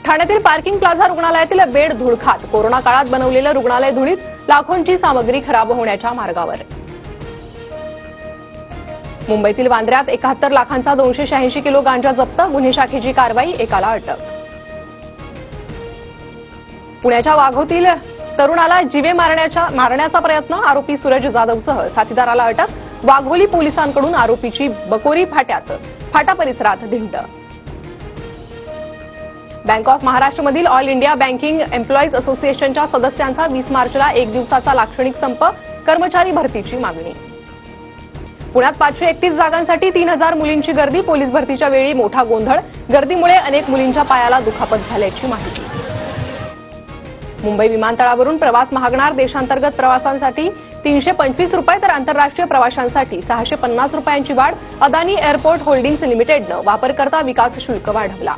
ठाण्यातील parking plaza रुग्णालयातील bed धूळ खात कोरोना काळात बनवलेलं रुग्णालय धुळीत, लाखोंची सामग्री खराब होण्याच्या मार्गावर। मुंबईतील वांद्र्यात 71 लाखांचा 286 किलो गांजा जप्त, गुन्हे शाखेची कारवाई, एकाला अटक। पुण्याच्या वाघोतील तरुणाला जीवे मारण्याचा प्रयत्न, आरोपी सूरज जाधवसह साथीदाराला अटक, वाघोली पोलिसांकडून आरोपीची बकोरी फाटा परिसरात धिंड। बँक ऑफ महाराष्ट्रमधील ऑल इंडिया बँकिंग एम्प्लॉईज असोसिएशनच्या सदस्यांचा 20 मार्चला एक दिवसाचा लाक्षणिक संप, कर्मचारी भरतीची मागणी। पुण्यात 531 जागांसाठी 3000 मुलींची गर्दी, पोलीस भरतीच्या वेळी मोठा गोंधळ, गर्दीमुळे अनेक मुलींच्या पायाला दुखापत झाल्याची माहिती। मुंबई विमानतळावरून प्रवास महागणार, देशांतर्गत प्रवासांसाठी 325 रुपये तर आंतरराष्ट्रीय प्रवाशांसाठी 650 रुपयांची वाढ, अदानी एअरपोर्ट होल्डिंग्स लिमिटेडनं वापरकर्ता विकास शुल्क वाढवला।